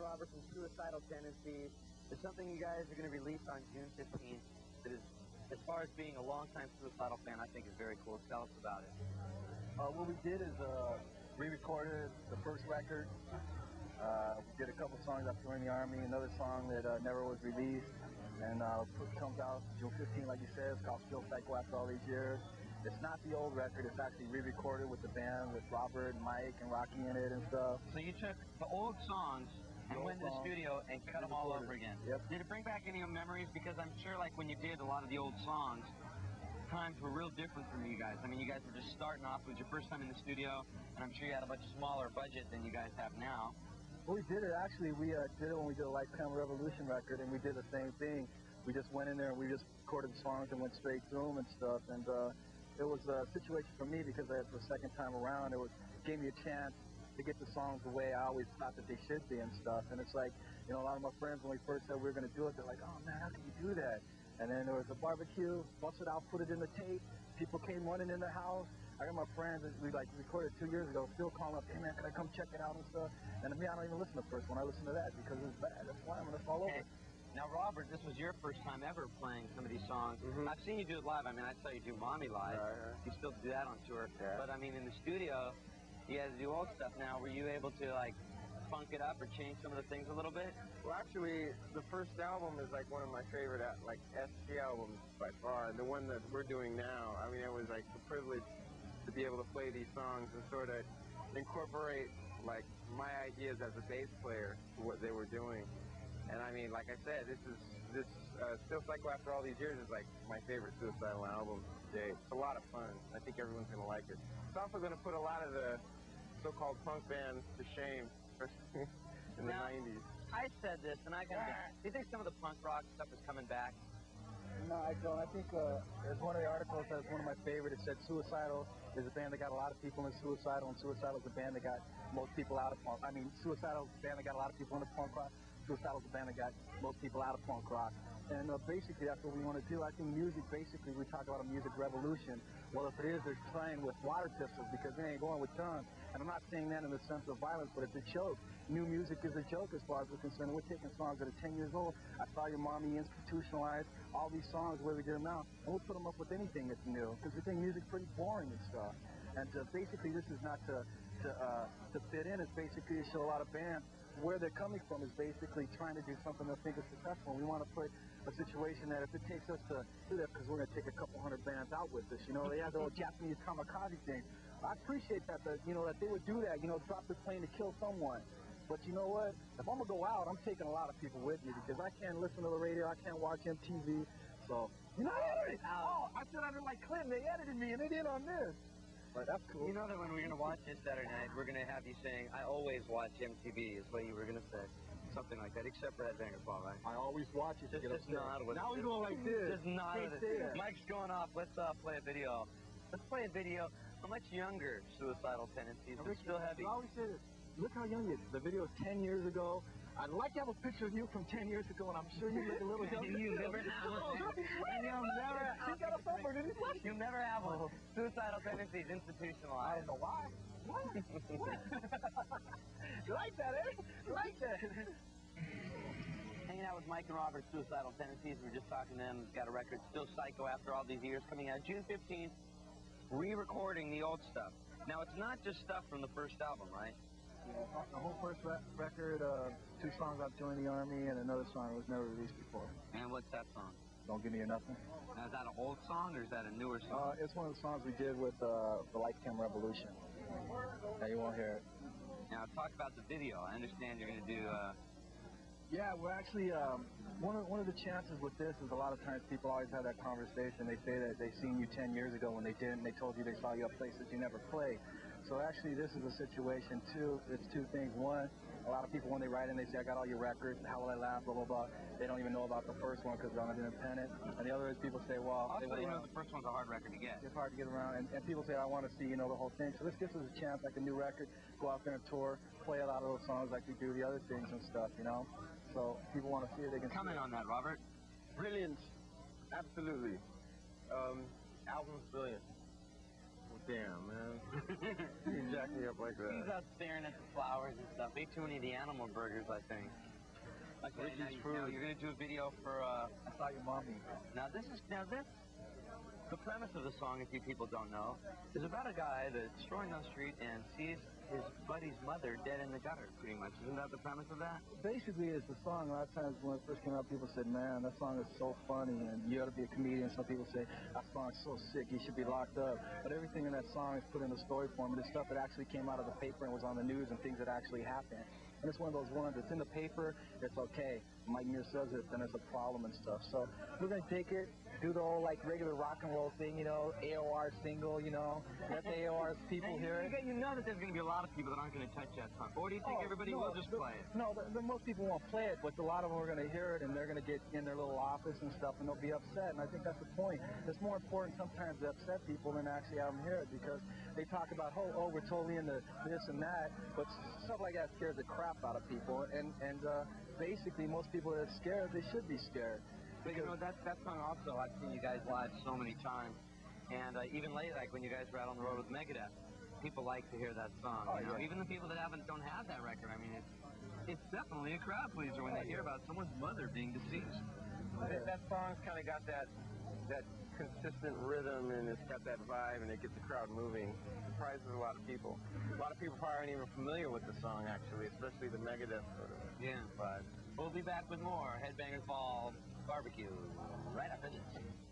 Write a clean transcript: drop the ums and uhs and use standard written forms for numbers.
Roberts from Suicidal Tendencies. It's something you guys are going to release on June 15th that is, as far as being a longtime Suicidal fan, I think is very cool. Tell us about it. What we did is re-recorded the first record. We did a couple songs after joining the Army, another song that never was released, and comes out June 15th, like you said. It's called Still Psycho After All These Years. It's not the old record, it's actually re-recorded with the band, with Robert and Mike and Rocky in it and stuff. So you took the old songs and went to the studio and cut them all over again. Yep. Did it bring back any memories? Because I'm sure like when you did a lot of the old songs, times were real different from you guys. I mean, you guys were just starting off. It was your first time in the studio, and I'm sure you had a much smaller budget than you guys have now. Well, we did it, actually, we did it when we did a Lifetime Revolution record, and we did the same thing. We just went in there and we just recorded the songs and went straight through them and stuff, and it was a situation for me because the second time around, it gave me a chance to get the songs the way I always thought that they should be and stuff. And it's like, you know, a lot of my friends, when we first said we were going to do it, they're like, oh man, how can you do that? And then there was a barbecue, busted out, put it in the tape. People came running in the house. I got my friends that we recorded 2 years ago, still calling up, hey man, can I come check it out and stuff? And to me, I don't even listen to the first one. I listen to that because it was bad. That's why I'm going to fall over. Now, Robert, this was your first time ever playing some of these songs. I've seen you do it live. I mean, I saw you do Mommy live. You still do that on tour. But I mean, in the studio, you guys do old stuff now. Were you able to like funk it up or change some of the things a little bit? Well, actually, the first album is like one of my favorite SG albums by far. And the one that we're doing now, I mean, it was like the privilege to be able to play these songs and sort of incorporate like my ideas as a bass player to what they were doing. And I mean, like I said, this Still Psycho After All These Years is like my favorite Suicidal album to date. It's a lot of fun. I think everyone's going to like it. It's also going to put a lot of the so-called punk bands to shame, especially in the 90s. I said this, and do you think some of the punk rock stuff is coming back? No, I don't. I think there's one of the articles that's one of my favorite. It said Suicidal is a band that got a lot of people in Suicidal, and Suicidal is a band that got most people out of punk. I mean, Suicidal is a band that got a lot of people into punk rock. Suicidal is a band that got most people out of punk rock. And basically, that's what we want to do. I think music, basically, we talk about a music revolution. Well, if it is, they're trying with water pistols because they ain't going with guns. And I'm not saying that in the sense of violence, but it's a joke. New music is a joke as far as we're concerned. We're taking songs that are 10 years old. I Saw Your Mommy, Institutionalized, all these songs where we get them out, and we'll put them up with anything that's new because we think music's pretty boring and stuff. And basically, this is not to fit in. It's basically to show a lot of bands where they're coming from is basically trying to do something they'll think is successful. We want to put a situation that if it takes us to do that, because we're going to take a couple hundred bands out with us, you know, they have the old Japanese kamikaze thing. I appreciate that, you know, that they would do that, you know, drop the plane to kill someone. But you know what? If I'm going to go out, I'm taking a lot of people with me because I can't listen to the radio, I can't watch MTV. So, you know, I said I didn't like Clinton. They edited me and they did on this. But that's cool. You know that when we're going to watch this Saturday night, we're going to have you saying, I always watch MTV, is what you were going to say. Something like that, except for Headbangers Ball, right? I always watch it. Just nod with it. Now we're going like this. Just nod with it. Mike's going off. Let's play a video. Let's play a video. A much younger Suicidal Tendencies, but still heavy. I always say this. Look how young you are. The video is 10 years ago. I'd like to have a picture of you from 10 years ago, and I'm sure you look a little younger. You never have one. You'll never have one. Suicidal Tendencies institutionalized. I don't know why. What? You like that, eh? You like that? Hanging out with Mike and Robert, Suicidal Tendencies. We were just talking to them. We've got a record, Still Psycho After All These Years, coming out June 15th, re-recording the old stuff. Now, it's not just stuff from the first album, right? Yeah, the whole first record, 2 songs I've joined the Army, and another song that was never released before. And what's that song? Don't Give Me a Nothing. Now, is that an old song, or is that a newer song? It's one of the songs we did with the Lifetime Revolution. Now you won't hear it. Now, talk about the video. I understand you're going to do... Yeah, we're actually... one of the chances with this is a lot of times people always have that conversation. They say that they seen you 10 years ago when they didn't. They told you they saw you at places you never played. So actually, this is a situation, too. It's 2 things. One, a lot of people, when they write in, they say, I got all your records, how will I laugh, blah, blah, blah. They don't even know about the first one because they're on an independent. And the other is people say, well... Also, you know the first one's a hard record to get. It's hard to get around. And people say, I want to see, you know, the whole thing. So this gives us a chance, like a new record, go out there and tour, play a lot of those songs like we do the other things and stuff, you know? So people want to see it, they can comment on that, Robert. Brilliant. Absolutely. Album's brilliant. Damn, man. You jack me up like that. He's out staring at the flowers and stuff. Ate too many of the animal burgers, I think. Okay, now you're going to do a video for, I Saw Your Mommy. Now this, the premise of the song, if you people don't know, is about a guy that's strolling down the street and sees his buddy's mother dead in the gutter, pretty much. Isn't that the premise of that? Basically, it's the song. A lot of times when it first came out, people said, man, that song is so funny, and you ought to be a comedian. Some people say, that song's so sick, you should be locked up. But everything in that song is put in the story form, and it's stuff that actually came out of the paper and was on the news and things that actually happened. And it's one of those ones, it's in the paper, it's okay. Mike Muir says it, then it's a problem and stuff. So we're going to take it, do the whole, like, regular rock and roll thing, you know, AOR single, you know, let the AOR's people hear it. You know that there's going to be a lot of people that aren't going to touch that song. Or do you think everybody will just play it? No, most people won't play it, but a lot of them are going to hear it, and they're going to get in their little office and stuff, and they'll be upset. And I think that's the point. It's more important sometimes to upset people than actually have them hear it, because they talk about, oh, we're totally into this and that, but stuff like that scares the crap out of people. And basically, most people that are scared, they should be scared. But you know, that song also, I've seen you guys live so many times, and even late, like when you guys were out on the road with Megadeth, people like to hear that song. Oh, you know? yeah. Even the people that don't have that record. I mean, it's definitely a crowd pleaser when they hear about someone's mother being deceased. That song's kind of got that consistent rhythm, and it's got that vibe, and it gets the crowd moving. It surprises a lot of people. A lot of people probably aren't even familiar with the song, actually, especially the Megadeth sort of vibe. We'll be back with more Headbangers Ball BBQ right after this.